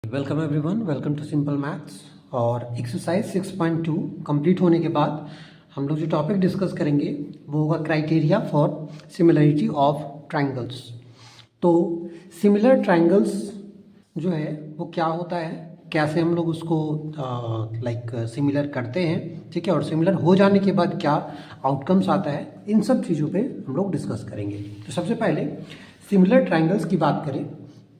Welcome everyone, welcome to simple maths. और exercise 6.2 complete होने के बाद हम लोग जो टॉपिक डिस्कस करेंगे वो होगा criteria for similarity of triangles. तो सिमिलर ट्रायंगल्स जो है वो क्या होता है, कैसे हम लोग उसको सिमिलर करते हैं, ठीक है, और सिमिलर हो जाने के बाद क्या आउटकम्स आता है, इन सब चीज़ों पे हम लोग डिस्कस करेंगे। तो सबसे पहले सिमिलर ट्रायंगल्स की बात करें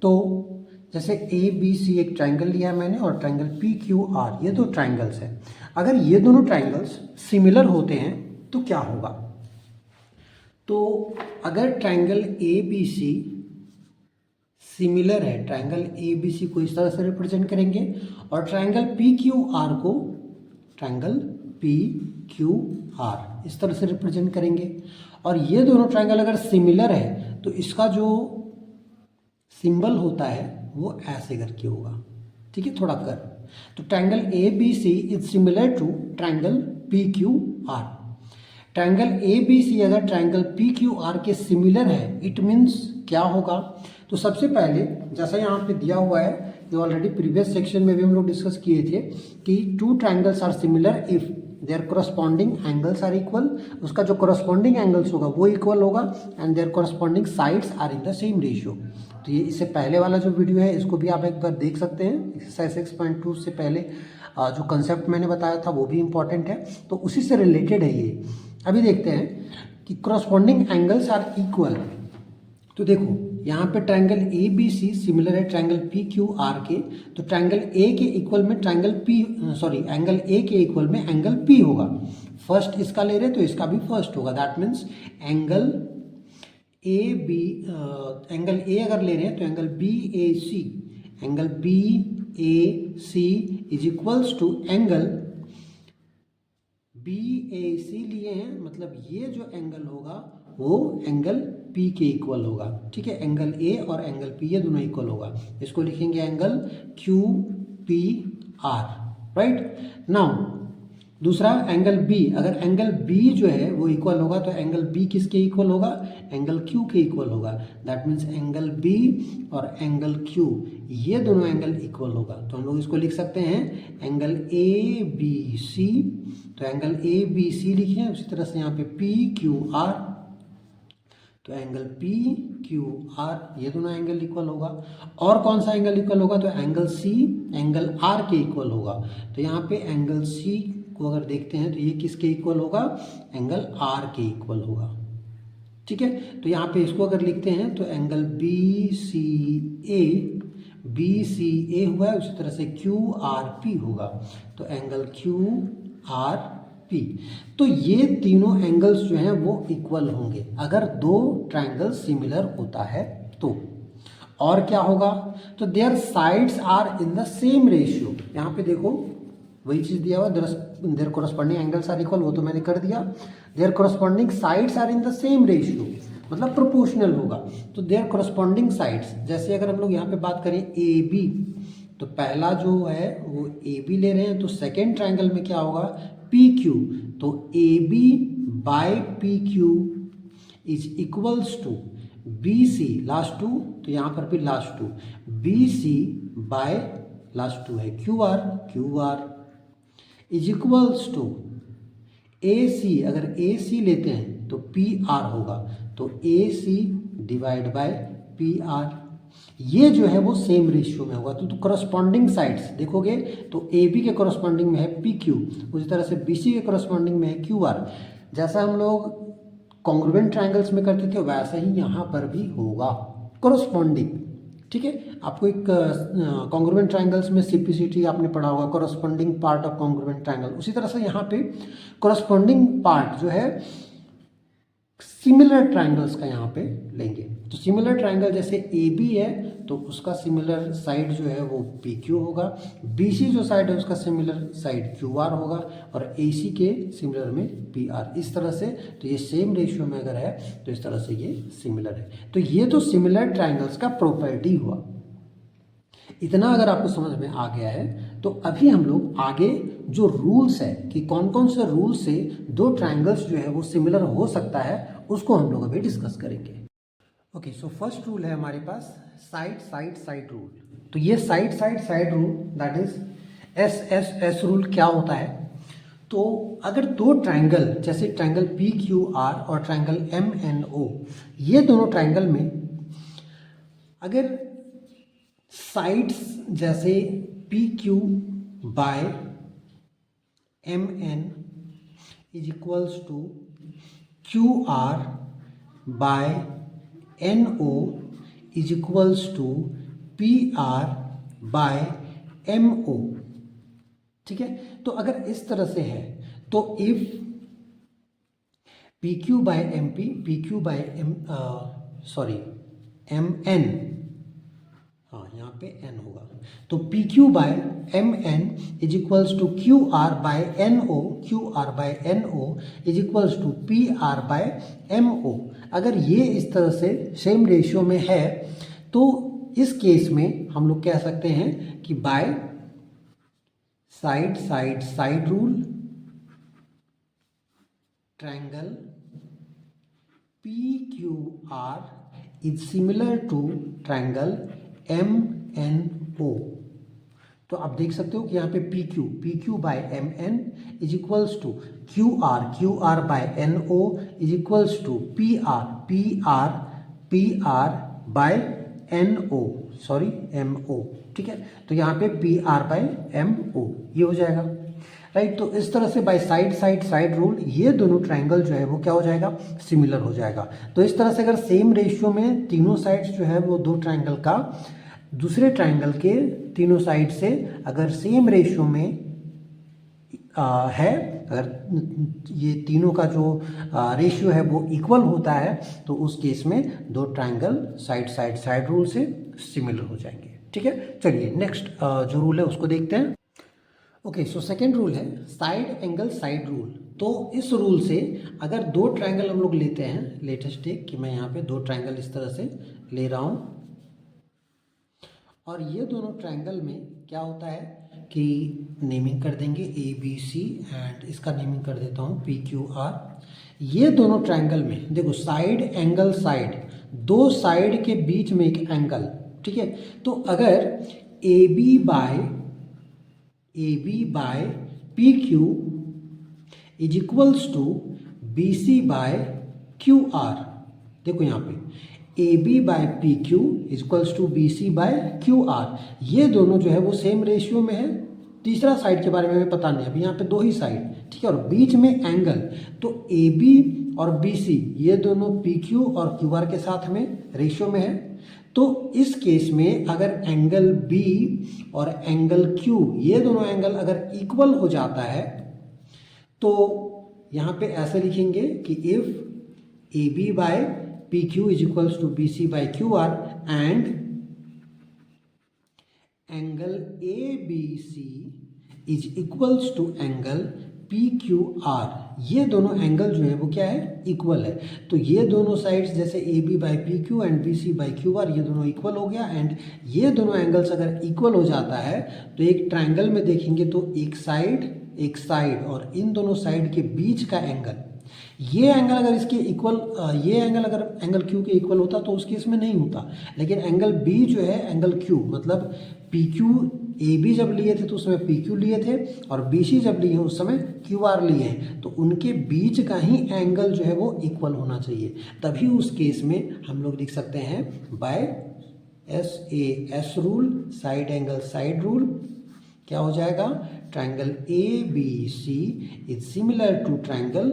तो जैसे ए बी सी एक ट्रायंगल लिया है मैंने और ट्रायंगल पी क्यू आर, ये दो ट्रायंगल्स हैं। अगर ये दोनों ट्रायंगल्स सिमिलर होते हैं तो क्या होगा? तो अगर triangle A B C similar है, ट्रायंगल ए बी सी को इस तरह से रिप्रेजेंट करेंगे और ट्रायंगल पी क्यू आर को ट्रायंगल पी क्यू आर इस तरह से रिप्रेजेंट करेंगे। और ये दोनों ट्रायंगल अगर सिमिलर है तो इसका जो सिंबल होता है वो ऐसे करके होगा, ठीक है, थोड़ा कर। तो triangle A B C is similar to triangle P Q R. Triangle A B C अगर ट्रायंगल पी क्यू आर के सिमिलर है, इट मीन्स क्या होगा? तो सबसे पहले जैसा यहाँ पे दिया हुआ है, ये ऑलरेडी प्रीवियस सेक्शन में भी हम लोग डिस्कस किए थे कि two triangles are similar if their corresponding angles are equal. उसका जो कोरस्पॉन्डिंग एंगल्स होगा वो इक्वल होगा and their corresponding sides are in the same ratio. तो ये इससे पहले वाला जो वीडियो है इसको भी आप एक बार देख सकते हैं। एक्सरसाइज 6.2 से पहले जो कंसेप्ट मैंने बताया था वो भी इंपॉर्टेंट है, तो उसी से रिलेटेड है ये। अभी देखते हैं कि कोरस्पॉन्डिंग एंगल्स आर इक्वल। तो देखो यहाँ पे triangle A B C similar है ट्रायंगल पी क्यू आर के, तो ट्रायंगल ए के इक्वल में एंगल ए के इक्वल में एंगल पी होगा। फर्स्ट इसका ले रहे तो इसका भी फर्स्ट होगा, that means angle angle A अगर ले रहे हैं तो angle B A C is equals to angle B A C लिए हैं, मतलब ये जो एंगल होगा वो एंगल पी के इक्वल होगा, ठीक है। एंगल ए और एंगल पी ये दोनों इक्वल होगा, इसको लिखेंगे angle Q P are, right. Now दूसरा एंगल बी, अगर एंगल बी जो है वो इक्वल होगा तो एंगल बी किसके इक्वल होगा? एंगल क्यू के इक्वल होगा। दैट मीन्स एंगल बी और एंगल क्यू ये दोनों एंगल इक्वल होगा, तो हम लोग इसको लिख सकते हैं एंगल ए बी सी। तो एंगल ए बी सी लिखे, उसी तरह से यहाँ पे पी क्यू आर, तो एंगल पी क्यू आर ये दोनों एंगल इक्वल होगा। और कौन सा एंगल इक्वल होगा? तो एंगल सी एंगल आर के इक्वल होगा। तो यहाँ पे एंगल सी को अगर देखते हैं तो ये किसके इक्वल होगा? एंगल आर के इक्वल होगा, ठीक है। तो यहाँ पे इसको अगर लिखते हैं तो एंगल बी सी ए हुआ है, उसी तरह से क्यू आर पी होगा, तो एंगल क्यू आर पी। तो ये तीनों एंगल्स जो हैं वो इक्वल होंगे अगर दो ट्रायंगल सिमिलर होता है तो। और क्या होगा? तो their sides are in the same ratio. यहाँ पे देखो वही चीज़ दिया हुआ, their corresponding angles are equal, वो तो मैंने कर दिया। Their corresponding sides are in the same ratio, मतलब प्रोपोर्शनल होगा। तो देयर कोरस्पॉन्डिंग साइड्स, जैसे अगर हम लोग यहाँ पे बात करें ए बी, तो पहला जो है वो ए बी ले रहे हैं, तो सेकेंड ट्रायंगल में क्या होगा? P Q. तो A B by P Q is equals to B C last two, तो यहाँ पर भी last two, B C by last two है Q R is equals to A C. अगर ए सी लेते हैं तो पी आर होगा, तो A C divide by P R, ये जो है वो सेम रेशियो में होगा। तो करस्पॉन्डिंग साइड्स देखोगे तो ए बी के करस्पॉन्डिंग में है पी क्यू, उसी तरह से बी सी के करस्पॉन्डिंग में है क्यू आर। जैसा हम लोग कॉन्ग्रुएंट ट्रायंगल्स में करते थे वैसा ही यहाँ पर भी होगा, करस्पॉन्डिंग, ठीक है। आपको एक कॉन्ग्रुएंट ट्रायंगल्स में सीपीसीटी आपने पढ़ा होगा, corresponding part of congruent triangle. उसी तरह से यहाँ पे करस्पॉन्डिंग पार्ट जो है सिमिलर ट्रायंगल्स का यहाँ पे लेंगे। तो सिमिलर ट्रायंगल जैसे ए बी है तो उसका सिमिलर साइड जो है वो पी क्यू होगा, बी सी जो साइड है उसका सिमिलर साइड क्यू आर होगा, और ए सी के सिमिलर में पी आर, इस तरह से। तो ये सेम रेशियो में अगर है तो इस तरह से ये सिमिलर है। तो ये तो सिमिलर ट्रायंगल्स का प्रॉपर्टी हुआ। इतना अगर आपको समझ में आ गया है तो अभी हम लोग आगे जो रूल्स है कि कौन कौन से रूल से दो ट्रायंगल्स जो है वो सिमिलर हो सकता है उसको हम लोग अभी डिस्कस करेंगे। ओके, सो फर्स्ट रूल है हमारे पास साइड साइड साइड रूल। तो ये side side side rule that is S S S rule क्या होता है? तो अगर दो ट्रायंगल जैसे ट्रायंगल पी क्यू आर और ट्रायंगल एम एन ओ, ये दोनों ट्रायंगल में अगर साइड्स जैसे P Q by M N is equals to Q R by N O is equals to P R by M O, ठीक है। तो अगर इस तरह से है तो if P Q by M P Q by M M N, हाँ यहाँ पे एन होगा, तो P Q by M N is equals to Q R by N O, Q R by N O is equals to P R by M O. अगर ये इस तरह से सेम रेशियो में है तो इस केस में हम लोग कह सकते हैं कि by side side side rule triangle P Q R is similar to triangle M N O. तो आप देख सकते हो कि यहाँ पे P Q by M N is equals to Q R by N O is equals to P R by N O, sorry M O, ठीक है। तो यहाँ पे P R by M O ये हो जाएगा, राइट। तो इस तरह से bye side side side rule ये दोनों ट्रायंगल जो है वो क्या हो जाएगा, सिमिलर हो जाएगा। तो इस तरह से अगर सेम रेशियो में तीनों साइड्स जो है वो दो ट्रायंगल का दूसरे ट्रायंगल के तीनों साइड से अगर सेम रेशियो में है, अगर ये तीनों का जो रेशियो है वो इक्वल होता है तो उस केस में दो triangle side side side rule से सिमिलर हो जाएंगे, ठीक है। चलिए नेक्स्ट जो रूल है उसको देखते हैं। ओके, सो सेकेंड रूल है साइड एंगल साइड रूल। तो इस रूल से अगर दो ट्रायंगल हम लोग लेते हैं, लेटेस्ट टेक कि मैं यहाँ पे दो ट्रायंगल इस तरह से ले रहा हूँ और ये दोनों ट्रायंगल में क्या होता है कि नेमिंग कर देंगे ए बी सी एंड इसका नेमिंग कर देता हूँ पी क्यू आर। ये दोनों ट्रायंगल में देखो साइड एंगल साइड, दो साइड के बीच में एक एंगल, ठीक है। तो अगर A B by P Q is equals to B C by Q R, देखो यहाँ पे A B by P Q is equals to B C by Q R, ये दोनों जो है वो सेम रेशियो में है। तीसरा साइड के बारे में हमें पता नहीं, अभी यहाँ पे दो ही साइड, ठीक है, और बीच में एंगल, तो ए बी और बी सी ये दोनों पी क्यू और क्यू आर के साथ में रेशियो में है। तो इस केस में अगर एंगल बी और एंगल क्यू ये दोनों एंगल अगर इक्वल हो जाता है तो यहाँ पे ऐसे लिखेंगे कि if A B by P Q is equals to B C by Q R and angle A B C is equals to angle P Q R, ये दोनों एंगल जो है वो क्या है, इक्वल है। तो ये दोनों साइड्स जैसे A B by P Q and B C by Q R ये दोनों इक्वल हो गया एंड ये दोनों एंगल्स अगर इक्वल हो जाता है तो एक ट्रायंगल में देखेंगे तो एक साइड और इन दोनों साइड के बीच का एंगल, ये एंगल अगर इसके इक्वल, ये एंगल अगर एंगल क्यू के इक्वल होता तो उस केस में नहीं होता, लेकिन एंगल बी जो है एंगल क्यू मतलब पी क्यू ए बी जब लिए थे तो उस समय पी क्यू लिए थे और बी सी जब लिए उस समय क्यू आर लिए हैं, तो उनके बीच का ही एंगल जो है वो इक्वल होना चाहिए, तभी उस केस में हम लोग लिख सकते हैं by S rule, side angle side rule. क्या हो जाएगा, triangle A B C is similar to triangle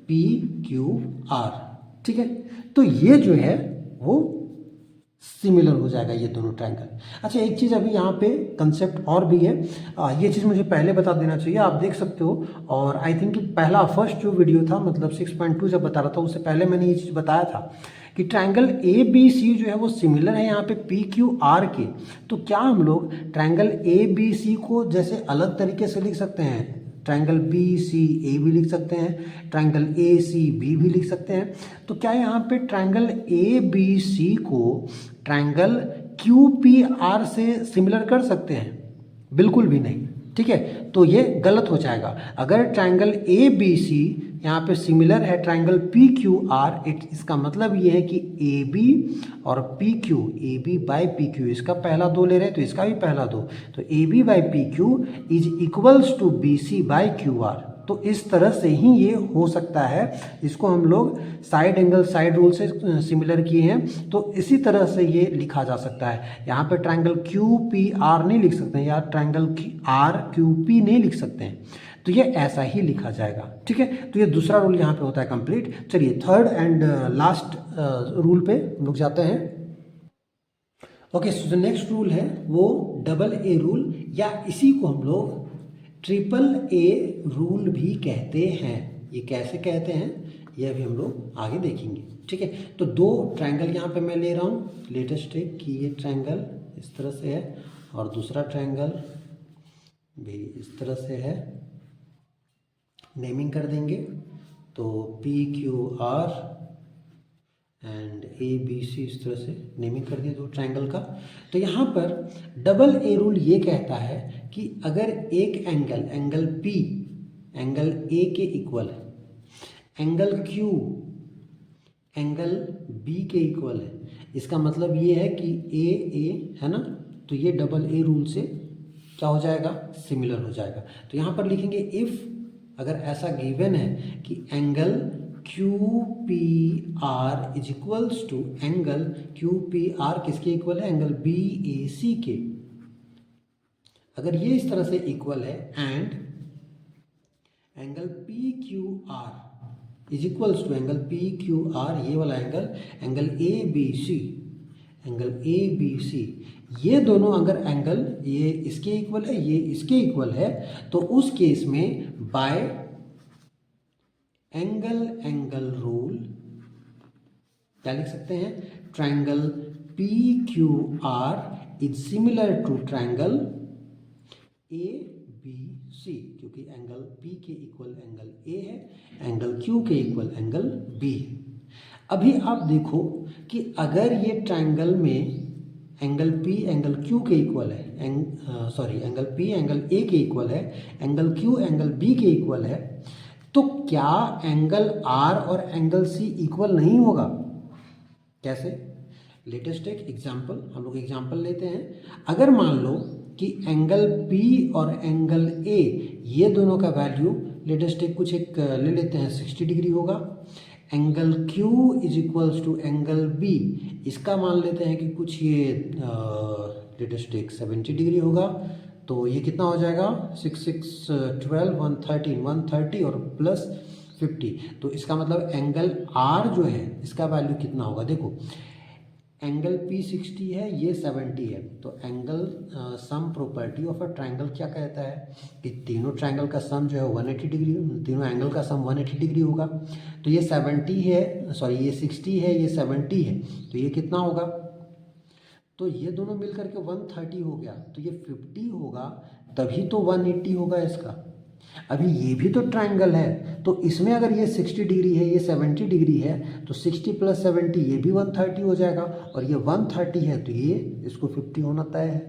P Q R, ठीक है। तो ये जो है वो सिमिलर हो जाएगा ये दोनों ट्रायंगल। अच्छा, एक चीज़ अभी यहाँ पे कंसेप्ट और भी है, ये चीज़ मुझे पहले बता देना चाहिए, आप देख सकते हो। और आई थिंक पहला फर्स्ट जो वीडियो था मतलब 6.2 जब बता रहा था उससे पहले मैंने ये चीज़ बताया था कि ट्रायंगल ए बी सी जो है वो सिमिलर है यहाँ पे पी क्यू आर के। तो क्या हम लोग ट्रायंगल ए बी सी को जैसे अलग तरीके से लिख सकते हैं, ट्रायंगल बी सी ए भी लिख सकते हैं, ट्रायंगल ए सी बी भी लिख सकते हैं। तो क्या यहाँ पे ट्रायंगल ए बी सी को ट्रायंगल क्यू पी आर से सिमिलर कर सकते हैं? बिल्कुल भी नहीं, ठीक है, तो ये गलत हो जाएगा। अगर ट्रायंगल ए बी सी यहाँ पे सिमिलर है ट्रायंगल पी क्यू आर, इसका मतलब ये है कि ए बी और P Q, A B by P Q, इसका पहला दो ले रहे हैं तो इसका भी पहला दो, तो A B by P Q is equals to B C by Q R. तो इस तरह से ही ये हो सकता है, इसको हम लोग साइड एंगल साइड रूल से सिमिलर किए हैं, तो इसी तरह से ये लिखा जा सकता है। यहाँ पे ट्रायंगल क्यू पी आर नहीं लिख सकते हैं, या ट्रायंगल आर क्यू पी नहीं लिख सकते हैं, तो ये ऐसा ही लिखा जाएगा। ठीक है, तो ये दूसरा रूल यहाँ पे होता है कंप्लीट। चलिए थर्ड एंड लास्ट रूल पे हम लोग जाते हैं। ओके, सो जो नेक्स्ट रूल है वो डबल ए रूल, या इसी को हम लोग ट्रिपल ए रूल भी कहते हैं। ये कैसे कहते हैं ये भी हम लोग आगे देखेंगे। ठीक है, तो दो ट्रायंगल यहाँ पे मैं ले रहा हूँ, लेटेस्ट टेक कि ये ट्रायंगल इस तरह से है और दूसरा ट्रायंगल भी इस तरह से है। नेमिंग कर देंगे, तो P Q R and A B C, इस तरह से नेमिंग कर दिया दो ट्रायंगल का। तो यहाँ पर डबल ए रूल ये कहता है कि अगर एक एंगल पी एंगल ए के इक्वल है, एंगल क्यू एंगल बी के इक्वल है, इसका मतलब ये है कि ए है ना, तो ये डबल ए रूल से क्या हो जाएगा, सिमिलर हो जाएगा। तो यहाँ पर लिखेंगे इफ़, अगर ऐसा गिवन है कि angle Q P R is equals to angle Q P R किसके इक्वल है, एंगल बी ए सी के, अगर ये इस तरह से इक्वल है, and angle P Q R is equals to angle P Q R, ये वाला angle A B C, angle A B C, ये दोनों अगर एंगल ये इसके इक्वल है, ये इसके इक्वल है, तो उस केस में बाय एंगल रूल क्या लिख सकते हैं, triangle P Q R is similar to triangle A B C, क्योंकि एंगल पी के इक्वल एंगल ए है, एंगल क्यू के इक्वल एंगल बी है। अभी आप देखो कि अगर ये ट्रायंगल में एंगल पी एंगल क्यू के इक्वल है, एंगल पी एंगल ए के इक्वल है, एंगल क्यू एंगल बी के इक्वल है, तो क्या एंगल आर और एंगल सी इक्वल नहीं होगा? कैसे? लेटेस्ट एक एग्जाम्पल, हम लोग एग्जाम्पल लेते हैं। अगर मान लो कि एंगल P और एंगल A ये दोनों का वैल्यू लेटेस्ट एक ले लेते हैं 60 डिग्री होगा, angle Q is equals to angle B, इसका मान लेते हैं कि कुछ ये लेटेस्ट एक 70 डिग्री होगा, तो ये कितना हो जाएगा 6 6 12 130 और प्लस 50, तो इसका मतलब एंगल R जो है इसका वैल्यू कितना होगा, देखो एंगल P 60 है, ये 70 है, तो angle sum property of a triangle क्या कहता है कि तीनों ट्रायंगल का सम जो है 180 डिग्री, तीनों एंगल का सम 180 डिग्री होगा। तो ये 70 है, सॉरी ये 60 है, ये 70 है, तो ये कितना होगा, तो ये दोनों मिलकर के 130 हो गया, तो ये 50 होगा, तभी तो 180 होगा इसका। अभी ये भी तो ट्रायंगल है, तो इसमें अगर ये 60 डिग्री है, ये 70 डिग्री है, तो 60 प्लस 70 ये भी 130 हो जाएगा, और ये 130 है तो ये इसको 50 होना तय है,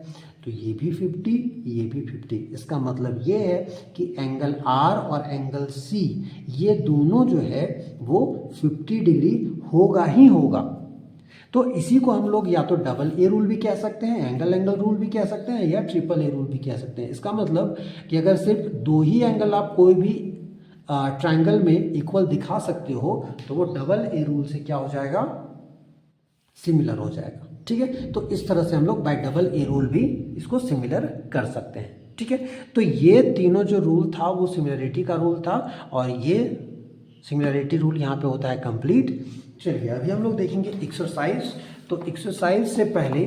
तो ये भी 50 ये भी 50। इसका मतलब ये है कि एंगल R और एंगल C ये दोनों जो है वो 50 डिग्री होगा ही होगा। तो इसी को हम लोग या तो डबल ए रूल भी कह सकते हैं, एंगल रूल भी कह सकते हैं, या ट्रिपल ए रूल भी कह सकते हैं। इसका मतलब कि अगर सिर्फ दो ही एंगल आप कोई भी ट्रायंगल में इक्वल दिखा सकते हो, तो वो डबल ए रूल से क्या हो जाएगा, सिमिलर हो जाएगा। ठीक है, तो इस तरह से हम लोग बाय डबल ए रूल भी इसको सिमिलर कर सकते हैं। ठीक है, तो ये तीनों जो रूल था वो सिमिलरिटी का रूल था, और ये सिमिलरिटी रूल यहाँ पे होता है कंप्लीट। चलिए अभी हम लोग देखेंगे एक्सरसाइज। तो एक्सरसाइज से पहले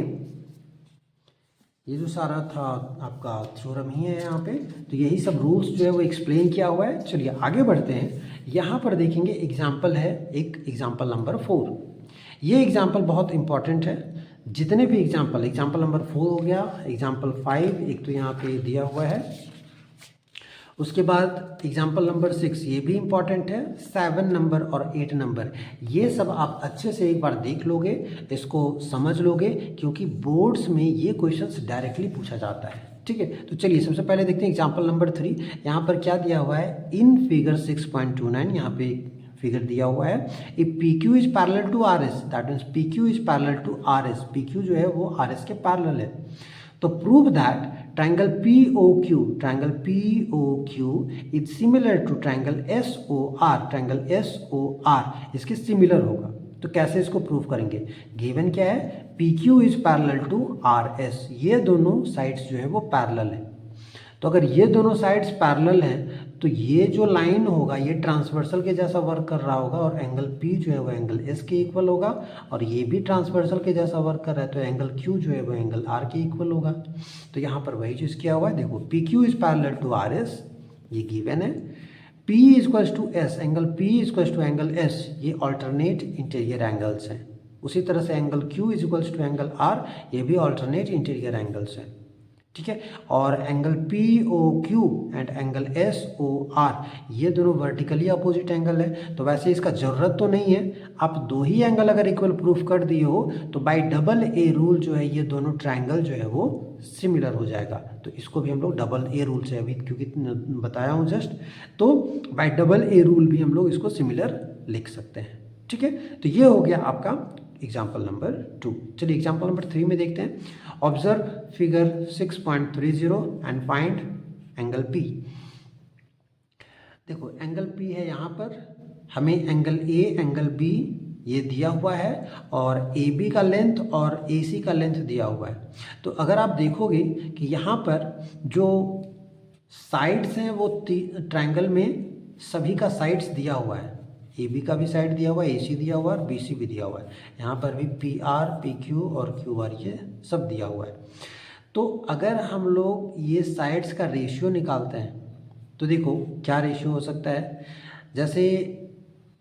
ये जो सारा था आपका थ्योरम ही है यहाँ पे, तो यही सब रूल्स जो है वो एक्सप्लेन किया हुआ है। चलिए आगे बढ़ते हैं। यहाँ पर देखेंगे एग्जाम्पल है एक, एग्जाम्पल नंबर 4। ये एग्जाम्पल बहुत इंपॉर्टेंट है। जितने भी एग्जाम्पल नंबर 4 हो गया, एग्जाम्पल 5 एक तो यहाँ पे दिया हुआ है, उसके बाद एग्जाम्पल नंबर 6, ये भी इंपॉर्टेंट है। 7 नंबर और 8 नंबर, ये सब आप अच्छे से एक बार देख लोगे, इसको समझ लोगे, क्योंकि बोर्ड्स में ये क्वेश्चंस डायरेक्टली पूछा जाता है। ठीक है, तो चलिए सबसे पहले देखते हैं एग्जाम्पल नंबर 3। यहाँ पर क्या दिया हुआ है, इन फिगर 6.29, यहाँ पे फिगर दिया हुआ है, if P Q is parallel to R S, that means P Q is parallel to R S, P Q जो है वो आर एस के पैरेलल है, तो prove that triangle POQ is similar to triangle SOR, triangle SOR इसके similar होगा। तो कैसे इसको प्रूव करेंगे, गिवन क्या है, PQ is parallel to RS, ये दोनों साइड्स जो है वो पैरेलल है। तो अगर ये दोनों साइड्स पैरेलल हैं तो ये जो लाइन होगा ये ट्रांसवर्सल के जैसा वर्क कर रहा होगा, और एंगल P जो है वो एंगल S के इक्वल होगा, और ये भी ट्रांसवर्सल के जैसा वर्क कर रहा है, तो एंगल Q जो है वो एंगल R के इक्वल होगा। तो यहाँ पर वही चीज़ किया हुआ है, देखो PQ is parallel to RS, ये गिवन है, P equals to S, angle P equals to angle S, ये ऑल्टरनेट इंटीरियर एंगल्स हैं। उसी तरह से angle Q is equals to angle R, ये भी ऑल्टरनेट इंटीरियर एंगल्स हैं। ठीक है, और angle POQ and angle SOR ये दोनों वर्टिकली अपोजिट एंगल है। तो वैसे इसका ज़रूरत तो नहीं है, आप दो ही एंगल अगर इक्वल प्रूफ कर दिए हो तो बाय डबल ए रूल जो है ये दोनों ट्रायंगल जो है वो सिमिलर हो जाएगा। तो इसको भी हम लोग डबल ए रूल से अभी क्योंकि बताया हूँ जस्ट, तो बाय डबल ए रूल भी हम लोग इसको सिमिलर लिख सकते हैं। ठीक है, तो ये हो गया आपका एग्जाम्पल नंबर 2। चलिए एग्जाम्पल नंबर 3 में देखते हैं। Observe figure 6.30 and find angle P। देखो एंगल P है, यहाँ पर हमें एंगल A एंगल B ये दिया हुआ है, और AB का लेंथ और AC का लेंथ दिया हुआ है। तो अगर आप देखोगे कि यहाँ पर जो साइड्स हैं वो ट्रायंगल में सभी का साइड्स दिया हुआ है, AB का भी साइड दिया हुआ है, AC दिया हुआ है और BC भी दिया हुआ है। यहाँ पर भी PR, PQ और QR ये सब दिया हुआ है। तो अगर हम लोग ये साइड्स का रेशियो निकालते हैं तो देखो क्या रेशियो हो सकता है, जैसे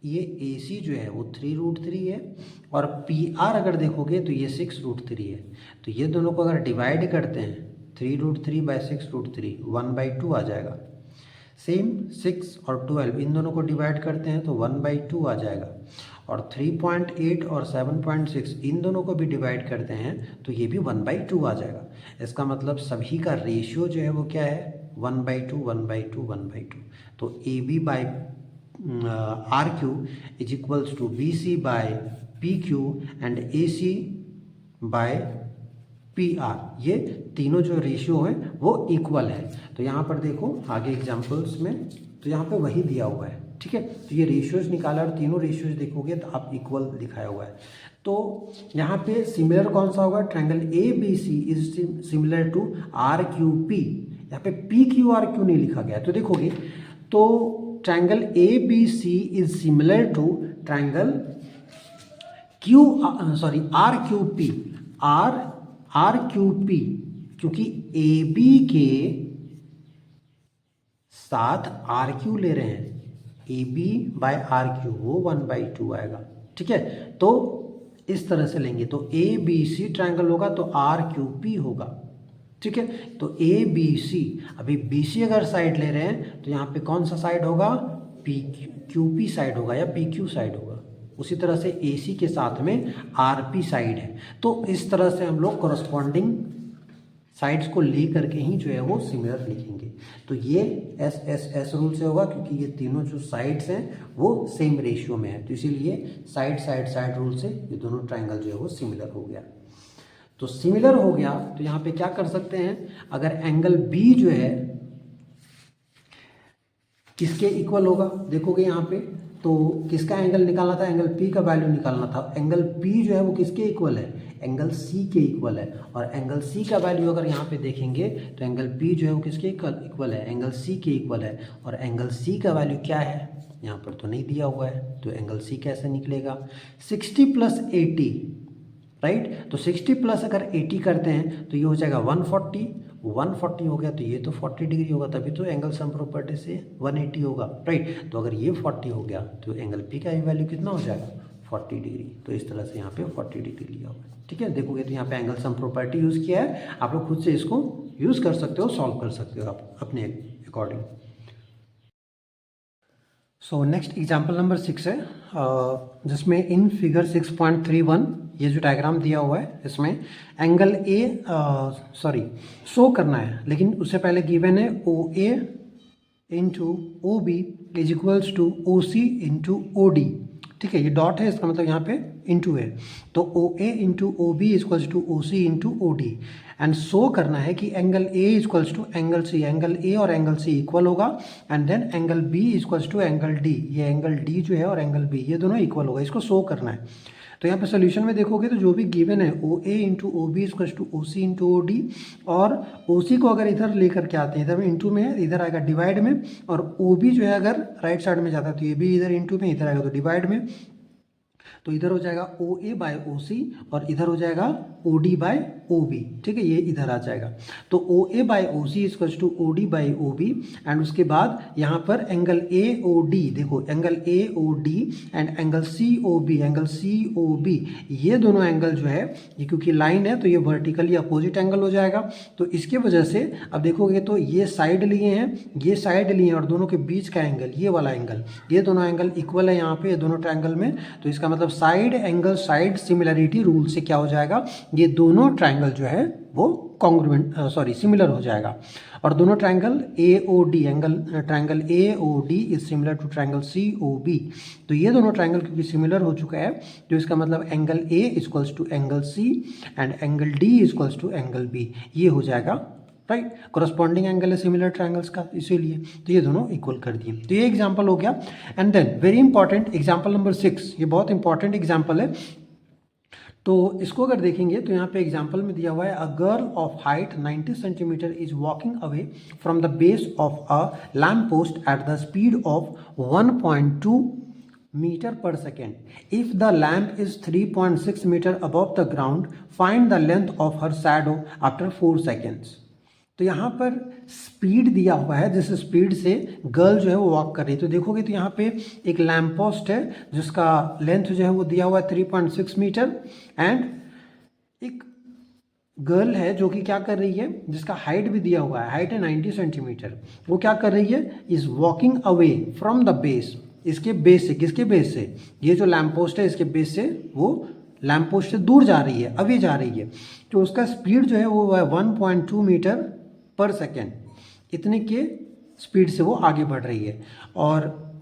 ये AC जो है वो 3√3 है, और PR अगर देखोगे तो ये 6√3 है। तो ये दोनों को अगर डिवाइड करते हैं 3√3 बाई 6√3 1/2 आ जाएगा। सेम 6 और 12 इन दोनों को डिवाइड करते हैं तो 1/2 आ जाएगा, और 3.8 और 7.6 इन दोनों को भी डिवाइड करते हैं तो ये भी 1/2 आ जाएगा। इसका मतलब सभी का रेशियो जो है वो क्या है, 1/2 1/2 1/2। तो AB by RQ is equals to BC by PQ and AC by PR, ये तीनों जो रेशियो है वो इक्वल है। तो यहाँ पर देखो आगे एग्जांपल्स में, तो यहाँ पे वही दिया हुआ है। ठीक है, तो ये रेशियोज निकाला और तीनों रेशियोज देखोगे तो आप इक्वल दिखाया हुआ है। तो यहाँ पे सिमिलर कौन सा होगा, triangle ABC is similar to RQP। यहाँ पे PQR क्यों नहीं लिखा गया, तो देखोगे तो triangle ABC is similar to triangle RQP, क्योंकि AB के साथ RQ ले रहे हैं, AB बाय RQ वो 1/2 आएगा। ठीक है, तो इस तरह से लेंगे तो ABC ट्रायंगल होगा तो RQP होगा। ठीक है, तो ABC, अभी BC अगर साइड ले रहे हैं तो यहाँ पे कौन सा साइड होगा, QP साइड होगा या PQ साइड होगा। उसी तरह से AC के साथ में RP साइड है। तो इस तरह से हम लोग कॉरस्पॉन्डिंग साइड्स को ले करके ही जो है वो सिमिलर लिखेंगे। तो ये S रूल से होगा, क्योंकि ये तीनों जो साइड्स हैं वो सेम रेशियो में है, तो इसीलिए साइड रूल से ये दोनों ट्रायंगल जो है वो सिमिलर हो गया। तो सिमिलर हो गया तो यहाँ पे क्या कर सकते हैं, अगर एंगल B जो है किसके इक्वल होगा, देखोगे यहाँ पे तो किसका एंगल निकालना था, एंगल P का वैल्यू निकालना था। एंगल P जो है वो किसके इक्वल है, एंगल C के इक्वल है, और एंगल C का वैल्यू अगर यहाँ पे देखेंगे तो एंगल P जो है वो किसके इक्वल है, एंगल C के इक्वल है, और एंगल C का वैल्यू क्या है, यहाँ पर तो नहीं दिया हुआ है, तो एंगल C कैसे निकलेगा, 60 + 80, राइट। तो 60 प्लस अगर 80 करते हैं तो ये हो जाएगा 140 हो गया, तो ये तो 40 डिग्री होगा, तभी तो एंगल सम प्रॉपर्टी से 180 होगा, राइट। तो अगर ये 40 हो गया तो एंगल P का वैल्यू कितना हो जाएगा, 40 डिग्री। तो इस तरह से यहाँ पे 40 डिग्री लिया हुआ है। ठीक है, देखोगे तो यहाँ पे एंगल सम प्रॉपर्टी यूज़ किया है, आप लोग खुद से इसको यूज़ कर सकते हो, सॉल्व कर सकते हो आप अपने according. So next example number 6 है, जिसमें इन फिगर 6.31 ये जो डायग्राम दिया हुआ है इसमें एंगल ए शो करना है, लेकिन उससे पहले गिवन है O A into O B is equals to O C into O D. ठीक है, ये डॉट है, इसका मतलब यहाँ पे इंटू है, तो O A into O B equals to O C into O D. And show करना है कि angle A equals to angle C, angle A और एंगल सी इक्वल होगा, and then angle B equals to angle D, ये angle D जो है और angle B ये दोनों इक्वल होगा, इसको शो करना है। तो यहाँ पे सोल्यूशन में देखोगे तो जो भी गिवन है O A into O B equals to O C into O D, और ओ सी को अगर इधर लेकर के आते हैं, इधर में इंटू में है, इधर आएगा डिवाइड में, और ओ बी जो है अगर राइट साइड में जाता है तो ये भी इधर इंटू में, इधर आएगा तो डिवाइड में, तो इधर हो जाएगा ओ ए बाय ओ सी और इधर हो जाएगा O D by O B. ठीक है, ये इधर आ जाएगा, तो O A by O C equals to O D by O B. And उसके बाद यहाँ पर एंगल ए ओ डी, देखो angle A O D and angle C O B, angle C O B, ये दोनों एंगल जो है ये क्योंकि लाइन है तो ये वर्टिकली अपोजिट एंगल हो जाएगा। तो इसके वजह से अब देखोगे तो ये साइड लिए हैं, ये साइड लिए हैं, और दोनों के बीच का एंगल ये वाला एंगल, ये दोनों एंगल इक्वल है यहाँ पे, ये दोनों ट्रायंगल में। तो इसका मतलब side angle side similarity rule से क्या हो जाएगा, ये दोनों ट्रायंगल जो है वो कॉन्ग्रुएंट सिमिलर हो जाएगा। और दोनों triangle A O D, triangle A O D is similar to triangle C O B. तो ये दोनों ट्रायंगल क्योंकि सिमिलर हो चुका है, तो इसका मतलब angle A equals to angle C and angle D equals to angle B, ये हो जाएगा राइट। कोरस्पॉन्डिंग एंगल है सिमिलर ट्रायंगल्स का, इसीलिए तो ये दोनों इक्वल कर दिए। तो ये एग्जांपल हो गया। And then very important example number 6, ये बहुत इंपॉर्टेंट एग्जांपल है। तो इसको अगर देखेंगे तो यहाँ पे एग्जांपल में दिया हुआ है, a girl of height 90 centimetre is walking away from the base of a lamp post at the speed of 1.2 meter per second. If the lamp is 3.6 meter above the ground, find the length of her shadow after 4 seconds. तो यहाँ पर speed दिया हुआ है, जिस speed से girl जो है वो वॉक कर रही है। तो देखोगे तो यहाँ पे एक लैम्प पोस्ट है जिसका लेंथ जो है वो दिया हुआ है 3.6 मीटर, एंड एक गर्ल है जो कि क्या कर रही है, जिसका हाइट भी दिया हुआ है, हाइट है 90 सेंटीमीटर। वो क्या कर रही है, is walking away from the base, इसके बेस से, किसके बेस से, ये जो लैम्प पोस्ट है इसके बेस से वो लैम्प पोस्ट से दूर जा रही है, अवे जा रही है। तो उसका स्पीड जो है वो है 1.2 मीटर पर सेकेंड, इतने के स्पीड से वो आगे बढ़ रही है। और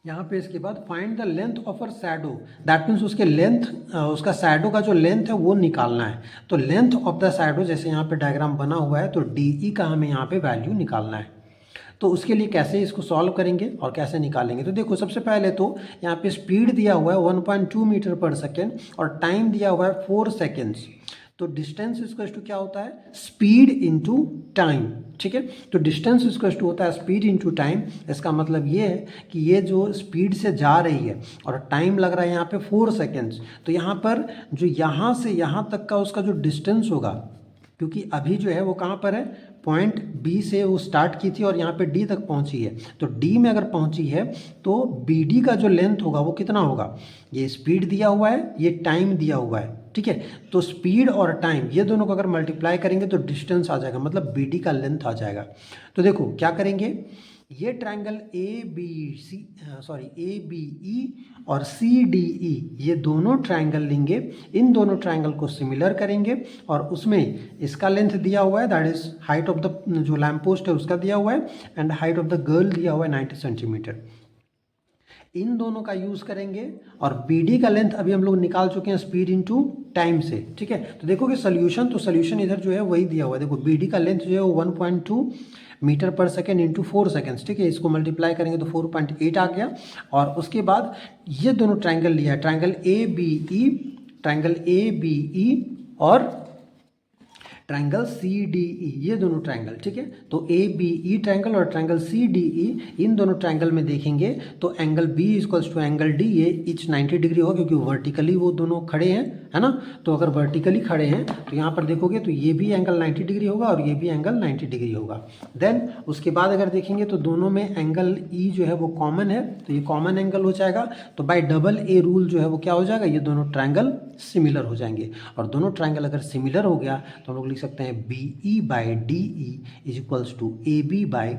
यहाँ पे इसके बाद find the length of her shadow, that means उसके लेंथ, उसका शैडो का जो लेंथ है वो निकालना है। तो लेंथ ऑफ द शैडो, जैसे यहाँ पे डायग्राम बना हुआ है, तो डी ई का हमें यहाँ पे वैल्यू निकालना है। तो उसके लिए कैसे इसको सॉल्व करेंगे और कैसे निकालेंगे, तो देखो सबसे पहले तो यहाँ पे स्पीड दिया हुआ है 1.2 मीटर पर सेकेंड और टाइम दिया हुआ है 4 सेकेंड्स। तो डिस्टेंस इक्वल टू क्या होता है, स्पीड इनटू टाइम। ठीक है, तो डिस्टेंस इक्वल टू होता है स्पीड इनटू टाइम। इसका मतलब ये है कि ये जो स्पीड से जा रही है और टाइम लग रहा है यहाँ पे 4 सेकेंड्स, तो यहाँ पर जो यहाँ से यहाँ तक का उसका जो डिस्टेंस होगा, क्योंकि अभी जो है वो कहाँ पर है, पॉइंट बी से वो स्टार्ट की थी और यहाँ पे डी तक पहुँची है। तो डी में अगर पहुँची है तो बी डी का जो लेंथ होगा वो कितना होगा, ये स्पीड दिया हुआ है, ये टाइम दिया हुआ है। ठीक है, तो स्पीड और टाइम ये दोनों को अगर मल्टीप्लाई करेंगे तो डिस्टेंस आ जाएगा, मतलब बी डी का लेंथ आ जाएगा। तो देखो क्या करेंगे, ये ट्रायंगल ए बी ई और सी डी ई, ये दोनों ट्रायंगल लेंगे, इन दोनों ट्रायंगल को सिमिलर करेंगे और उसमें इसका लेंथ दिया हुआ है, that is height of the जो लैम्प पोस्ट है उसका दिया हुआ है, and height of the girl दिया हुआ है 90 सेंटीमीटर। इन दोनों का यूज़ करेंगे और बी डी का लेंथ अभी हम लोग निकाल चुके हैं स्पीड इनटू टाइम से। ठीक है, तो देखोगे सोल्यूशन, तो सोल्यूशन इधर जो है वही दिया हुआ है। देखो बी डी का लेंथ जो है वो 1.2 मीटर पर सेकेंड इंटू 4 सेकेंड्स। ठीक है, इसको मल्टीप्लाई करेंगे तो 4.8 आ गया। और उसके बाद ये दोनों ट्रायंगल लिया है, ट्रायंगल ए बी ई और ट्रायंगल सी डी ई, ये दोनों ट्रायंगल। ठीक है, तो ए बी ई ट्रायंगल और ट्रायंगल सी डी ई, इन दोनों ट्रायंगल में देखेंगे तो angle B equals to angle D, ये इच 90 डिग्री होगा क्योंकि वर्टिकली वो दोनों खड़े हैं, है ना। तो अगर वर्टिकली खड़े हैं तो यहाँ पर देखोगे तो ये भी एंगल 90 डिग्री होगा और ये भी एंगल 90 डिग्री होगा। देन उसके बाद अगर देखेंगे तो दोनों में एंगल ई जो है वो कॉमन है, तो ये कॉमन एंगल हो जाएगा। तो बाय डबल ए रूल जो है वो क्या हो जाएगा, ये दोनों ट्रायंगल सिमिलर हो जाएंगे। और दोनों ट्रायंगल अगर सिमिलर हो गया तो हम लोग लिख सकते हैं B E by D E is equals to A B by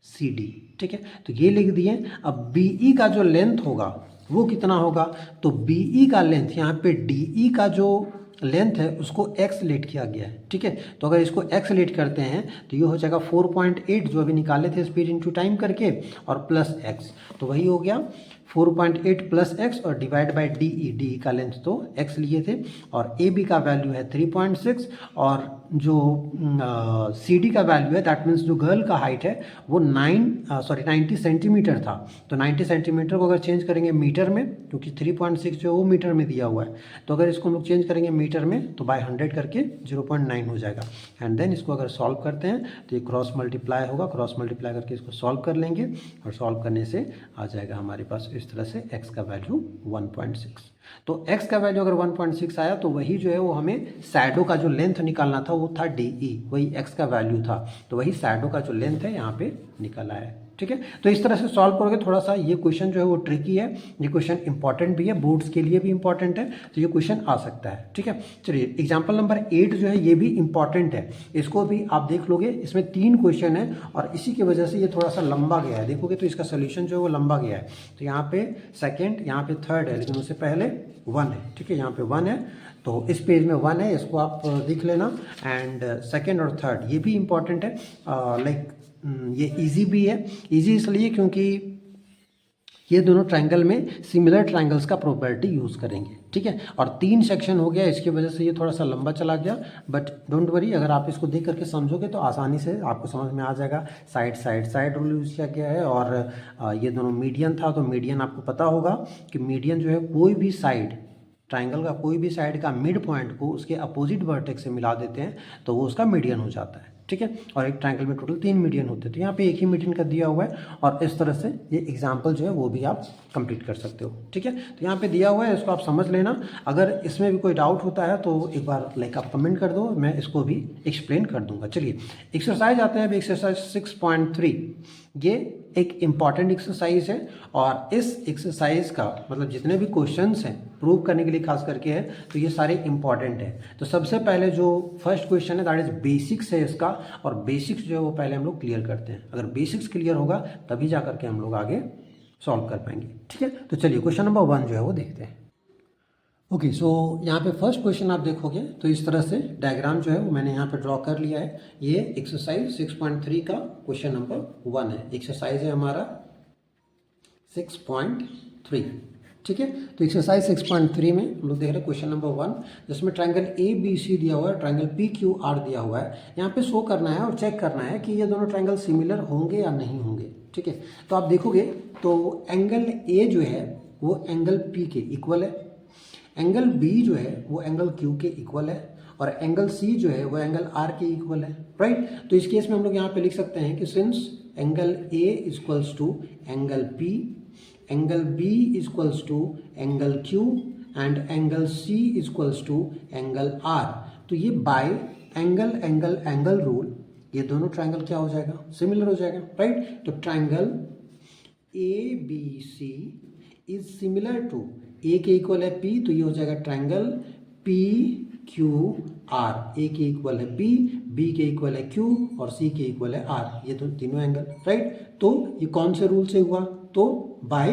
C D. ठीक है, तो ये लिख दिए। अब बी ई का जो लेंथ होगा वो कितना होगा, तो बी ई का लेंथ यहाँ पे डी ई का जो लेंथ है उसको एक्स लेट किया गया है। ठीक है, तो अगर इसको एक्स लेट करते हैं तो ये हो जाएगा 4.8 जो अभी निकाले थे स्पीड इनटू टाइम करके, और प्लस एक्स, तो वही हो गया 4.8 प्लस एक्स और डिवाइड बाय डी ई का लेंथ तो एक्स लिए थे, और ए बी का वैल्यू है 3.6, और जो सी डी का वैल्यू है दैट मीन्स जो गर्ल का हाइट है वो 90 सेंटीमीटर था। तो 90 सेंटीमीटर को अगर चेंज करेंगे मीटर में, क्योंकि 3.6 जो वो मीटर में दिया हुआ है, तो अगर इसको हम लोग चेंज करेंगे मीटर में तो बाय 100 करके 0.9 हो जाएगा। एंड देन इसको अगर सॉल्व करते हैं तो ये क्रॉस मल्टीप्लाई होगा, क्रॉस मल्टीप्लाई करके इसको सॉल्व कर लेंगे, और सॉल्व करने से आ जाएगा हमारे पास इस तरह से x का वैल्यू 1.6। तो x का वैल्यू अगर 1.6 आया तो वही जो है वो हमें शैडो का जो लेंथ निकालना था वो था डी ई, वही x का वैल्यू था, तो वही शैडो का जो लेंथ है यहाँ पे निकल आया है। ठीक है, तो इस तरह से सॉल्व करोगे। थोड़ा सा ये क्वेश्चन जो है वो ट्रिकी है, ये क्वेश्चन इंपॉर्टेंट भी है, बोर्ड्स के लिए भी इंपॉर्टेंट है, तो ये क्वेश्चन आ सकता है। ठीक है, चलिए एग्जाम्पल नंबर 8 जो है ये भी इंपॉर्टेंट है, इसको भी आप देख लोगे। इसमें 3 क्वेश्चन है और इसी की वजह से ये थोड़ा सा लंबा गया है, देखोगे तो इसका सोल्यूशन जो है वो लंबा गया है। तो यहाँ पे सेकेंड, यहाँ पे थर्ड है, लेकिन उससे पहले 1 है। ठीक है, यहाँ पे 1 है, तो इस पेज में 1 है, इसको आप देख लेना। एंड सेकेंड और थर्ड ये भी इंपॉर्टेंट है, लाइक ये इजी भी है। इजी इसलिए क्योंकि ये दोनों ट्रायंगल में सिमिलर ट्रायंगल्स का प्रॉपर्टी यूज़ करेंगे। ठीक है, और 3 सेक्शन हो गया, इसकी वजह से ये थोड़ा सा लंबा चला गया, बट डोंट वरी, अगर आप इसको देख करके समझोगे तो आसानी से आपको समझ में आ जाएगा। साइड रूल यूज़ किया गया है, और ये दोनों मीडियन था, तो मीडियन आपको पता होगा कि मीडियन जो है कोई भी साइड, ट्राइंगल का कोई भी साइड का मिड पॉइंट को उसके अपोजिट वर्टेक्स से मिला देते हैं तो वो उसका मीडियन हो जाता है। ठीक है, और एक ट्राइंगल में टोटल 3 मीडियन होते हैं, तो यहाँ पे एक ही मीडियन का दिया हुआ है, और इस तरह से ये एग्जाम्पल जो है वो भी आप कंप्लीट कर सकते हो। ठीक है, तो यहाँ पे दिया हुआ है, इसको आप समझ लेना। अगर इसमें भी कोई डाउट होता है तो एक बार लाइक आप कमेंट कर दो, मैं इसको भी एक्सप्लेन कर दूंगा। चलिए एक्सरसाइज आते हैं, अभी एक्सरसाइज 6.3, ये एक इम्पॉर्टेंट एक्सरसाइज है, और इस एक्सरसाइज का मतलब जितने भी क्वेश्चंस हैं प्रूव करने के लिए खास करके है, तो ये सारे इंपॉर्टेंट हैं। तो सबसे पहले जो फर्स्ट क्वेश्चन है दैट इज बेसिक्स है इसका, और बेसिक्स जो है वो पहले हम लोग क्लियर करते हैं। अगर बेसिक्स क्लियर होगा तभी जा करके हम लोग आगे सॉल्व कर पाएंगे। ठीक है, तो चलिए क्वेश्चन नंबर 1 जो है वो देखते हैं। ओके, सो यहाँ पे फर्स्ट क्वेश्चन आप देखोगे तो इस तरह से डायग्राम जो है वो मैंने यहाँ पे ड्रॉ कर लिया है। ये एक्सरसाइज 6.3 का क्वेश्चन नंबर 1 है, एक्सरसाइज है हमारा 6.3। ठीक है, तो एक्सरसाइज 6.3 में हम लोग देख रहे हैं क्वेश्चन नंबर 1, जिसमें ट्रायंगल ए बी सी दिया हुआ है, ट्रायंगल पी क्यू आर दिया हुआ है। यहाँ पे शो करना है और चेक करना है कि ये दोनों ट्रायंगल सिमिलर होंगे या नहीं होंगे। ठीक है, तो आप देखोगे तो एंगल ए जो है वो एंगल पी के इक्वल है, एंगल बी जो है वो एंगल क्यू के इक्वल है, और एंगल सी जो है वो एंगल आर के इक्वल है। राइट, तो इस केस में हम लोग यहाँ पे लिख सकते हैं कि since angle A equals to angle P, angle B equals to angle Q, and angle C equals to angle R, तो ये by angle angle angle rule ये दोनों ट्रायंगल क्या हो जाएगा, सिमिलर हो जाएगा। राइट, तो triangle A B C is similar to, A के इक्वल है पी, तो ये हो जाएगा triangle P Q R, A के इक्वल है पी, बी के इक्वल है क्यू, और सी के इक्वल है आर, ये तो तीनों एंगल। राइट, तो ये कौन से रूल से हुआ, तो bye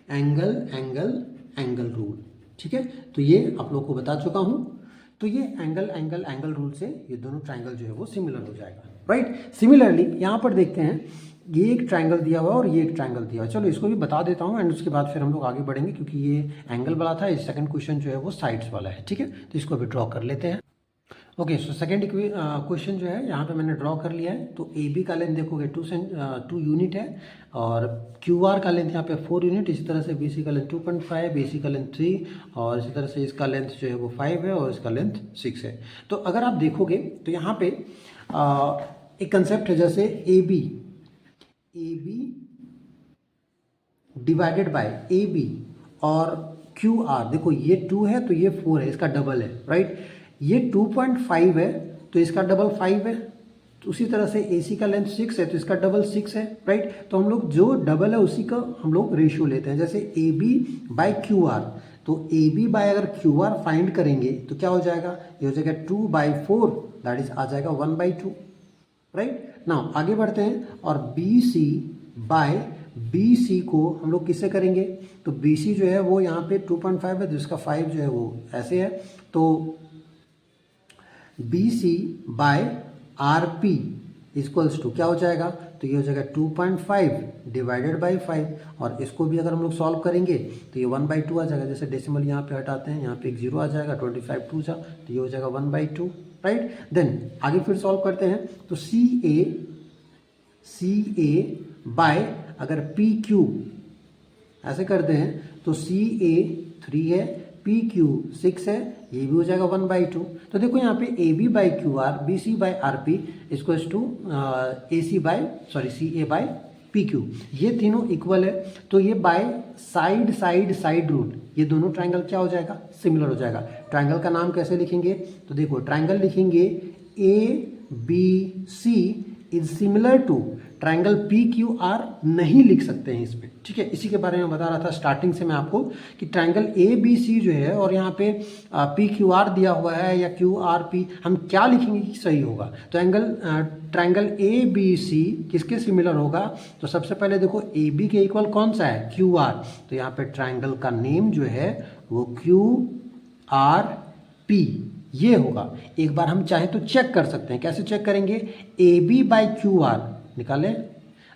angle angle angle rule. ठीक है, तो ये आप लोग को बता चुका हूं, तो ये एंगल एंगल एंगल रूल से ये दोनों ट्रायंगल जो है वो सिमिलर हो जाएगा। राइट, सिमिलरली यहाँ पर देखते हैं, ये एक ट्रायंगल दिया हुआ है और ये एक ट्रायंगल दिया हुआ है। चलो इसको भी बता देता हूँ, एंड उसके बाद फिर हम लोग आगे बढ़ेंगे, क्योंकि ये एंगल वाला था, इस सेकंड क्वेश्चन जो है वो साइड्स वाला है। ठीक है, तो इसको भी ड्रॉ कर लेते हैं। ओके, सो सेकंड क्वेश्चन जो है यहाँ पे मैंने ड्रॉ कर लिया है। तो ए बी का लेंथ देखोगे 2 यूनिट है, और क्यू आर का लेंथ यहाँ पे 4 यूनिट, इसी तरह से बी सी का लेंथ 2.5, बी सी का लेंथ 3, और इसी तरह से इसका लेंथ जो है वो 5 है, और इसका लेंथ 6 है। तो अगर आप देखोगे तो यहाँ पे एक कंसेप्ट है, जैसे A B divided by A B और क्यू आर, देखो ये 2 है तो ये 4 है, इसका डबल है। राइट, ये 2.5 है तो इसका डबल 5 है, तो उसी तरह से AC का लेंथ 6 है तो इसका डबल 6 है। राइट, तो हम लोग जो डबल है उसी का हम लोग रेशियो लेते हैं, जैसे AB बाय QR, तो AB बाय अगर QR फाइंड करेंगे तो क्या हो जाएगा, ये हो जाएगा 2/4, दैट इज आ जाएगा 1/2। राइट। नाउ आगे बढ़ते हैं और B C by B C को हम लोग किससे करेंगे, तो बी सी जो है वो यहाँ पे 2.5 है, तो इसका 5 जो है वो ऐसे है, तो B C by R P equals to क्या हो जाएगा, तो ये हो जाएगा 2.5 डिवाइडेड बाई 5, और इसको भी अगर हम लोग सॉल्व करेंगे तो ये 1/2 आ जाएगा, जैसे डेसिमल यहाँ पे हटाते हैं, यहाँ पे एक 0 आ जाएगा, 25 2 जा, तो ये हो जाएगा 1/2, राइट। देन आगे फिर सॉल्व करते हैं, तो सी ए बाय अगर पी क्यू ऐसे करते हैं, तो सी ए 3 है, पी क्यू 6 है, ये भी हो जाएगा 1/2। तो देखो यहाँ पे A B by Q R, B C by R P equals to C A by P Q, ये तीनों इक्वल है, तो ये बाय साइड रूल ये दोनों ट्राइंगल क्या हो जाएगा, सिमिलर हो जाएगा। ट्राइंगल का नाम कैसे लिखेंगे, तो देखो ट्राइंगल लिखेंगे A B C is similar to triangle P Q R, नहीं लिख सकते हैं इसमें, ठीक है। इसी के बारे में बता रहा था स्टार्टिंग से मैं आपको कि ट्राइंगल ए बी सी जो है और यहाँ पे पी क्यू आर दिया हुआ है या क्यू आर पी, हम क्या लिखेंगे कि सही होगा। तो ट्राइंगल ए बी सी किसके सिमिलर होगा, तो सबसे पहले देखो ए बी के इक्वल कौन सा है, क्यू आर, तो यहाँ पे ट्राइंगल का नेम जो है वो क्यू आर पी ये होगा। एक बार हम चाहें तो चेक कर सकते हैं, कैसे चेक करेंगे, A B by Q R निकालें,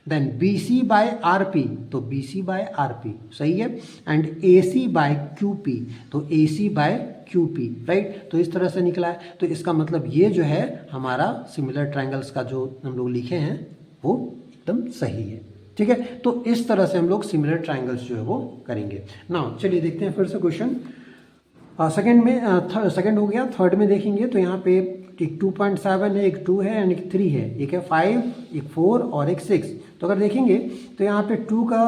then B C by R P, तो B C by R P सही है, and A C by Q P, तो A C by Q P, right. तो इस तरह से निकला है, तो इसका मतलब ये जो है हमारा सिमिलर ट्राइंगल्स का जो हम लोग लिखे हैं वो एकदम सही है, ठीक है। तो इस तरह से हम लोग सिमिलर ट्राइंगल्स जो है वो करेंगे। नाउ चलिए देखते हैं फिर से क्वेश्चन। सेकंड हो गया, थर्ड में देखेंगे तो यहाँ पे एक 2.7 है, एक 2 है एंड एक 3 है, एक है 5, एक 4 और एक 6। तो अगर देखेंगे तो यहाँ पे 2 का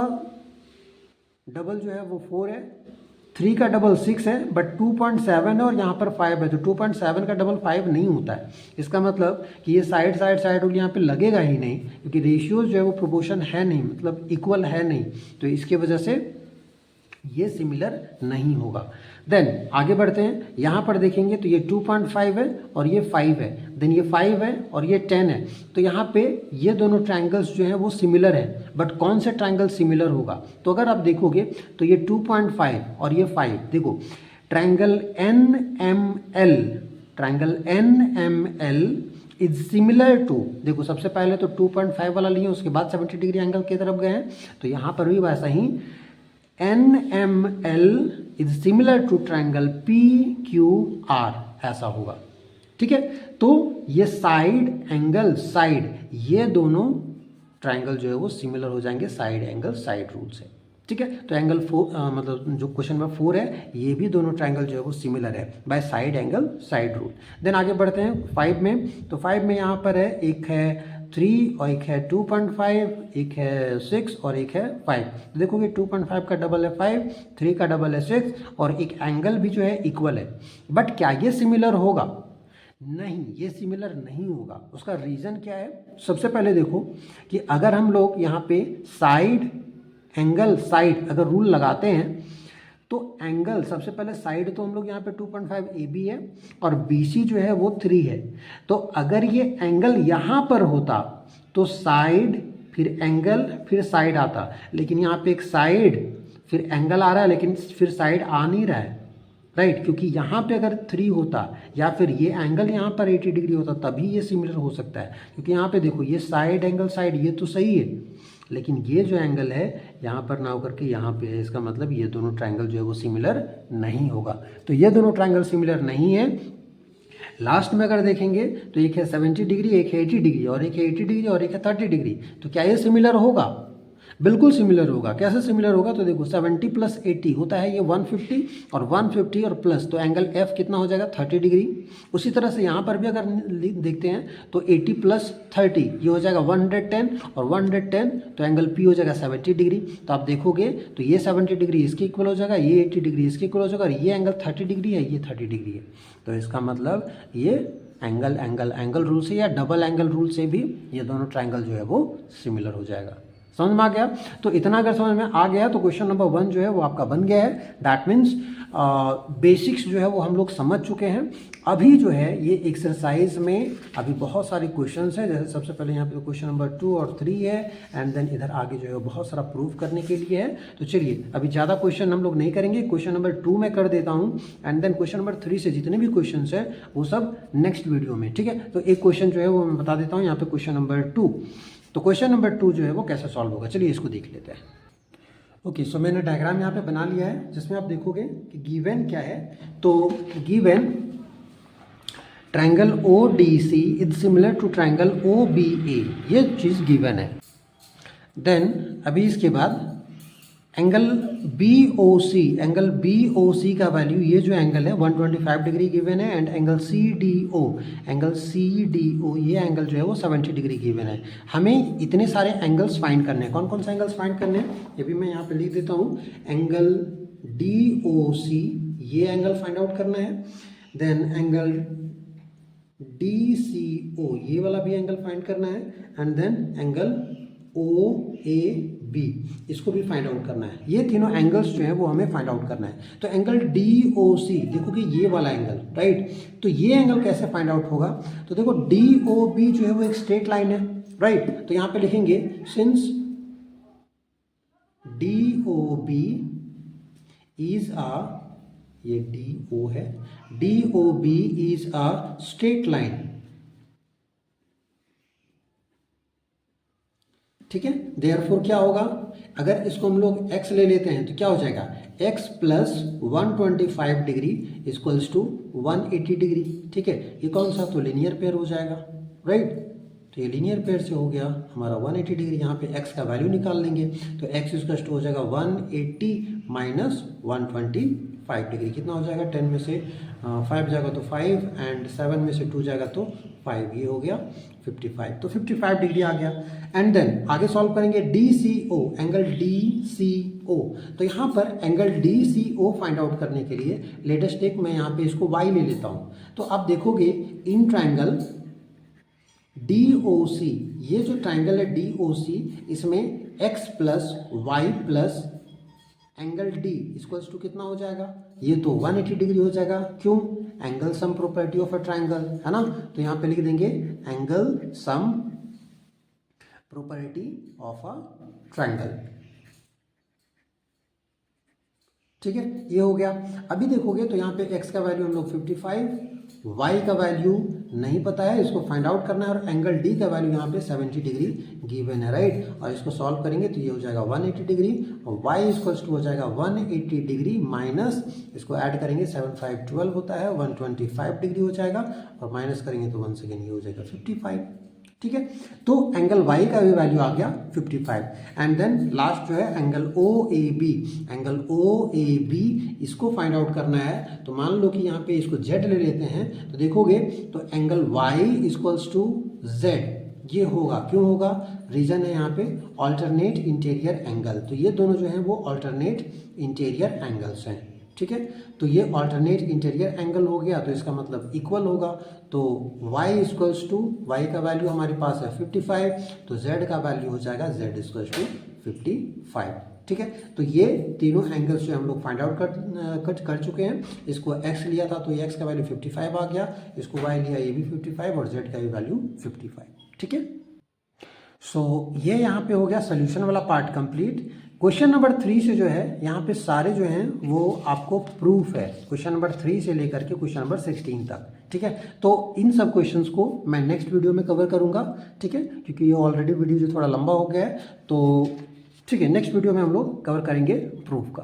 डबल जो है वो 4 है, 3 का डबल 6 है, बट 2.7 है और यहाँ पर 5 है, तो 2.7 का डबल 5 नहीं होता है। इसका मतलब कि ये साइड रूल यहाँ पे लगेगा ही नहीं, क्योंकि रेशियोज जो है वो प्रोपोर्शन है नहीं, मतलब इक्वल है नहीं, तो इसके वजह से ये सिमिलर नहीं होगा। देन आगे बढ़ते हैं, यहाँ पर देखेंगे तो ये 2.5 है और ये 5 है, देन ये 5 है और ये 10 है, तो यहाँ पे ये दोनों ट्रायंगल्स जो हैं वो सिमिलर हैं, बट कौन से ट्रायंगल सिमिलर होगा, तो अगर आप देखोगे तो ये 2.5 और ये 5, देखो triangle NML is similar to, देखो सबसे पहले तो 2.5 वाला लिए, उसके बाद 70 डिग्री एंगल की तरफ गए हैं, तो यहाँ पर भी वैसा ही NML is similar to triangle PQR ऐसा होगा, ठीक है। तो ये साइड ये दोनों ट्राइंगल जो है वो सिमिलर हो जाएंगे साइड रूल से, ठीक है। तो एंगल 4 मतलब जो क्वेश्चन में 4 है, ये भी दोनों ट्राइंगल जो है वो सिमिलर है बाय साइड रूल। देन आगे बढ़ते हैं 5 में, तो 5 में यहाँ पर है, एक है 3 और एक है 2.5, एक है 6 और एक है 5। तो देखोगे 2.5 का डबल है 5, 3 का डबल है 6 और एक एंगल भी जो है इक्वल है, बट क्या ये सिमिलर होगा, नहीं ये सिमिलर नहीं होगा। उसका रीज़न क्या है, सबसे पहले देखो कि अगर हम लोग यहाँ पे साइड अगर रूल लगाते हैं तो एंगल सबसे पहले साइड तो हम लोग यहाँ पे 2.5 AB है और BC जो है वो 3 है, तो अगर ये एंगल यहाँ पर होता तो साइड फिर एंगल फिर साइड आता, लेकिन यहाँ पे एक साइड फिर एंगल आ रहा है लेकिन फिर साइड आ नहीं रहा है, राइट। क्योंकि यहाँ पे अगर 3 होता या फिर ये एंगल यहाँ पर 80 डिग्री होता तभी ये सिमिलर हो सकता है, क्योंकि यहाँ पे देखो ये साइड ये तो सही है, लेकिन ये जो एंगल है यहाँ पर ना होकर के यहाँ पे है, इसका मतलब ये दोनों ट्रायंगल जो है वो सिमिलर नहीं होगा। तो ये दोनों ट्रायंगल सिमिलर नहीं है। लास्ट में अगर देखेंगे तो एक है 70 डिग्री, एक है 80 डिग्री और एक है 80 डिग्री और एक है 30 डिग्री, तो क्या ये सिमिलर होगा, बिल्कुल सिमिलर होगा। कैसे सिमिलर होगा, तो देखो 70 प्लस 80 होता है ये 150 और 150 और प्लस, तो एंगल F कितना हो जाएगा 30 डिग्री। उसी तरह से यहाँ पर भी अगर देखते हैं तो 80 प्लस 30 ये हो जाएगा 110 और 110, तो एंगल P हो जाएगा 70 डिग्री। तो आप देखोगे तो ये 70 डिग्री इसके इक्वल हो जाएगा, ये 80 डिग्री इसके इक्वल हो जाएगा और ये एंगल 30 डिग्री है, ये 30 डिग्री है। तो इसका मतलब ये एंगल रूल से या डबल एंगल रूल से भी ये दोनों ट्राइंगल जो है वो सिमिलर हो जाएगा। समझ में आ गया? तो इतना अगर समझ में आ गया तो क्वेश्चन नंबर 1 जो है वो आपका बन गया है। दैट मीन्स बेसिक्स जो है वो हम लोग समझ चुके हैं। अभी जो है ये एक्सरसाइज में अभी बहुत सारे क्वेश्चंस हैं। जैसे सबसे पहले यहाँ पे क्वेश्चन नंबर 2 और 3 है, एंड देन इधर आगे जो है बहुत सारा प्रूफ करने के लिए है। तो चलिए अभी ज़्यादा क्वेश्चन हम लोग नहीं करेंगे, क्वेश्चन नंबर 2 में कर देता हूँ, एंड देन क्वेश्चन नंबर 3 से जितने भी क्वेश्चन है वो सब नेक्स्ट वीडियो में, ठीक है। तो एक क्वेश्चन जो है वो मैं बता देता हूँ यहाँ पे, क्वेश्चन नंबर 2। तो क्वेश्चन नंबर 2 जो है वो कैसे सॉल्व होगा, चलिए इसको देख लेते हैं। ओके, सो मैंने डायग्राम यहाँ पे बना लिया है जिसमें आप देखोगे कि गिवन क्या है। तो given triangle ODC is similar to triangle OBA, ये चीज़ गिवन है। देन अभी इसके बाद एंगल BOC का वैल्यू, ये जो एंगल है 125 डिग्री गिवन है, एंड एंगल CDO ये एंगल जो है वो 70 डिग्री गिवन है। हमें इतने सारे एंगल्स फाइंड करने हैं। कौन कौन से एंगल्स फाइंड करने हैं ये भी मैं यहाँ पे लिख देता हूँ। एंगल DOC ये एंगल फाइंड आउट करना है। देन एंगल DCO ये वाला भी एंगल फाइंड करना है, एंड देन एंगल OAB इसको भी फाइंड आउट करना है। ये तीनों एंगल्स जो है वो हमें फाइंड आउट करना है। तो एंगल DOC देखो कि ये वाला एंगल, राइट, तो ये एंगल कैसे फाइंड आउट होगा? तो देखो DOB जो है वो एक स्ट्रेट लाइन है, राइट। तो यहाँ पे लिखेंगे सिंस DOB इज अ, ये DO है, DOB is a straight line, ठीक है। देयरफॉर क्या होगा, अगर इसको हम लोग x ले लेते हैं तो क्या हो जाएगा, x plus 125 degree equals to 180 degree, ठीक है। ये कौन सा, तो लीनियर पेयर हो जाएगा, राइट। तो ये लीनियर पेयर से हो गया हमारा 180 डिग्री। यहाँ पे x का वैल्यू निकाल लेंगे तो x इक्वल्स टू हो जाएगा 180 माइनस 125 डिग्री, कितना हो जाएगा, 10 में से 5 जाएगा तो 5, एंड 7 में से 2 जाएगा तो 5, ये हो गया 55। तो 55 डिग्री आ गया। एंड देन आगे सॉल्व करेंगे DCO, एंगल DCO। तो यहाँ पर एंगल DCO फाइंड आउट करने के लिए लेटेस्ट टेक मैं यहाँ पे इसको y ले लेता हूँ। तो आप देखोगे इन ट्रायंगल DOC, ये जो ट्रायंगल है DOC, इसमें x plus Y plus angle D equals to कितना हो जाएगा, ये तो 180 डिग्री हो जाएगा। क्यों, angle sum property of a triangle है ना। तो यहाँ पे लिख देंगे angle sum property of a triangle, ठीक है, ये हो गया। अभी देखोगे तो यहाँ पे x का वैल्यू हम लोग 55, y का वैल्यू नहीं पता है, इसको फाइंड आउट करना है, और एंगल D का वैल्यू यहाँ पे 70 डिग्री गिवन है, राइट। और इसको सॉल्व करेंगे तो ये हो जाएगा 180 डिग्री, और y इक्वल्स टू हो जाएगा 180 डिग्री माइनस, इसको ऐड करेंगे 7 5 12 होता है, 125 डिग्री हो जाएगा, और माइनस करेंगे तो 1 सेकेंड ये हो जाएगा 55, ठीक है। तो एंगल y का भी वैल्यू आ गया 55। एंड देन लास्ट जो है एंगल OAB, एंगल OAB इसको फाइंड आउट करना है। तो मान लो कि यहाँ पे इसको z ले लेते हैं, तो देखोगे तो angle y equals to z ये होगा। क्यों होगा, रीजन है यहाँ पे ऑल्टरनेट इंटीरियर एंगल, तो ये दोनों जो हैं वो ऑल्टरनेट इंटीरियर एंगल्स हैं, ठीक है। तो ये ऑल्टरनेट इंटीरियर एंगल हो गया, तो इसका मतलब इक्वल होगा। तो y इक्वल्स टू, y का वैल्यू हमारे पास है 55, तो z का वैल्यू हो जाएगा z इक्वल्स टू 55, ठीक है। तो ये तीनों एंगल्स जो हम लोग फाइंड आउट कर चुके हैं। इसको x लिया था तो ये x का वैल्यू 55 आ गया, इसको y लिया ये भी 55, और z का भी वैल्यू 55, ठीक है। सो ये यहाँ पे हो गया सोल्यूशन वाला पार्ट कंप्लीट। क्वेश्चन नंबर 3 से जो है यहाँ पे सारे जो हैं वो आपको प्रूफ है, क्वेश्चन नंबर 3 से लेकर के क्वेश्चन नंबर 16 तक, ठीक है। तो इन सब क्वेश्चंस को मैं नेक्स्ट वीडियो में कवर करूँगा, ठीक है, क्योंकि ये ऑलरेडी वीडियो जो थोड़ा लंबा हो गया है। तो ठीक है, नेक्स्ट वीडियो में हम लोग कवर करेंगे प्रूफ का।